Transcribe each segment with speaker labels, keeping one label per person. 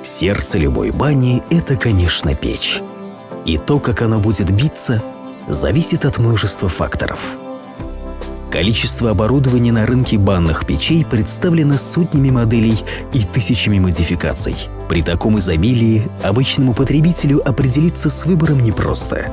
Speaker 1: Сердце любой бани – это, конечно, печь. И то, как она будет биться, зависит от множества факторов. Количество оборудования на рынке банных печей представлено сотнями моделей и тысячами модификаций. При таком изобилии обычному потребителю определиться с выбором непросто.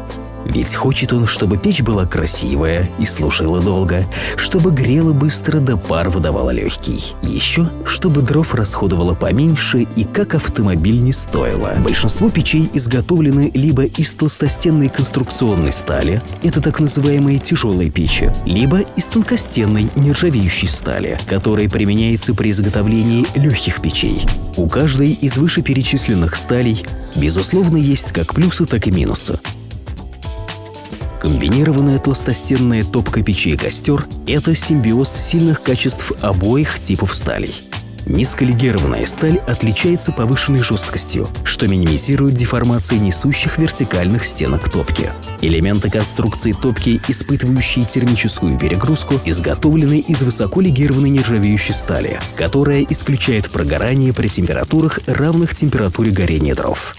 Speaker 1: Ведь хочет он, чтобы печь была красивая и служила долго, чтобы грела быстро да пар выдавала легкий. Еще, чтобы дров расходовала поменьше и как автомобиль не стоило. Большинство печей изготовлены либо из толстостенной конструкционной стали, это так называемые тяжелые печи, либо из тонкостенной нержавеющей стали, которая применяется при изготовлении легких печей. У каждой из вышеперечисленных сталей, безусловно, есть как плюсы, так и минусы. Комбинированная толстостенная топка печей «Костер» – это симбиоз сильных качеств обоих типов сталей. Низколегированная сталь отличается повышенной жесткостью, что минимизирует деформации несущих вертикальных стенок топки. Элементы конструкции топки, испытывающие термическую перегрузку, изготовлены из высоколегированной нержавеющей стали, которая исключает прогорание при температурах, равных температуре горения дров.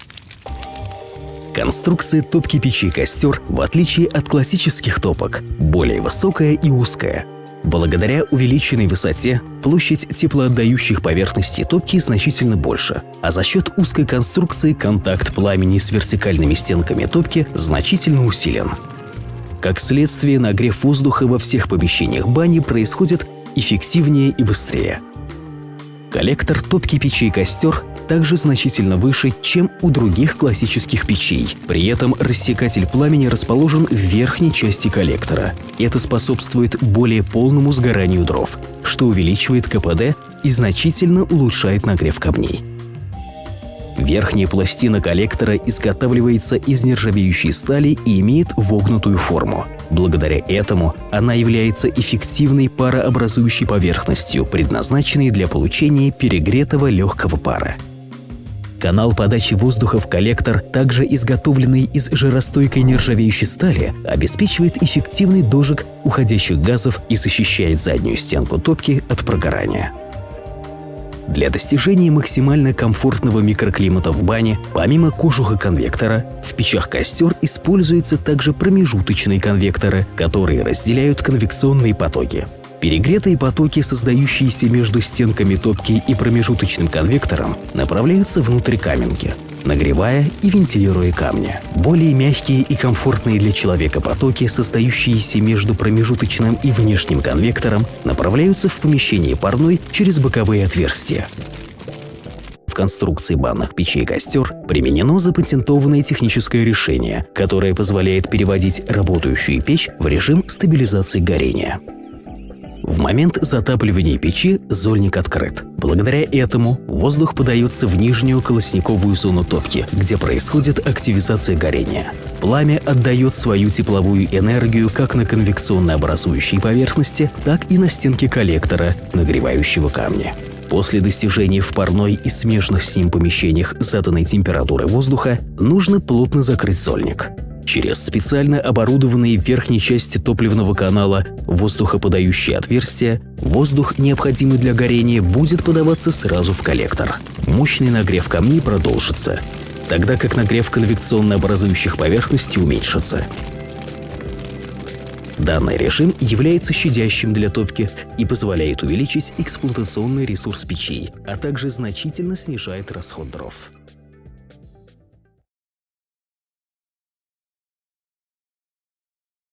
Speaker 1: Конструкция топки печи «Костер», в отличие от классических топок, более высокая и узкая. Благодаря увеличенной высоте площадь теплоотдающих поверхностей топки значительно больше, а за счет узкой конструкции контакт пламени с вертикальными стенками топки значительно усилен. Как следствие, нагрев воздуха во всех помещениях бани происходит эффективнее и быстрее. Коллектор топки печей «Костер» также значительно выше, чем у других классических печей. При этом рассекатель пламени расположен в верхней части коллектора. Это способствует более полному сгоранию дров, что увеличивает КПД и значительно улучшает нагрев камней. Верхняя пластина коллектора изготавливается из нержавеющей стали и имеет вогнутую форму. Благодаря этому она является эффективной парообразующей поверхностью, предназначенной для получения перегретого легкого пара. Канал подачи воздуха в коллектор, также изготовленный из жиростойкой нержавеющей стали, обеспечивает эффективный дожиг уходящих газов и защищает заднюю стенку топки от прогорания. Для достижения максимально комфортного микроклимата в бане, помимо кожуха конвектора, в печах «Костер» используются также промежуточные конвекторы, которые разделяют конвекционные потоки. Перегретые потоки, создающиеся между стенками топки и промежуточным конвектором, направляются внутрь каменки, нагревая и вентилируя камни. Более мягкие и комфортные для человека потоки, создающиеся между промежуточным и внешним конвектором, направляются в помещение парной через боковые отверстия. В конструкции банных печей «Костер» применено запатентованное техническое решение, которое позволяет переводить работающую печь в режим стабилизации горения. В момент затапливания печи зольник открыт. Благодаря этому воздух подается в нижнюю колосниковую зону топки, где происходит активизация горения. Пламя отдает свою тепловую энергию как на конвекционно-образующей поверхности, так и на стенке коллектора, нагревающего камни. После достижения в парной и смежных с ним помещениях заданной температуры воздуха нужно плотно закрыть зольник. Через специально оборудованные в верхней части топливного канала воздухоподающие отверстия воздух, необходимый для горения, будет подаваться сразу в коллектор. Мощный нагрев камней продолжится, тогда как нагрев конвекционно-образующих поверхностей уменьшится. Данный режим является щадящим для топки и позволяет увеличить эксплуатационный ресурс печей, а также значительно снижает расход дров.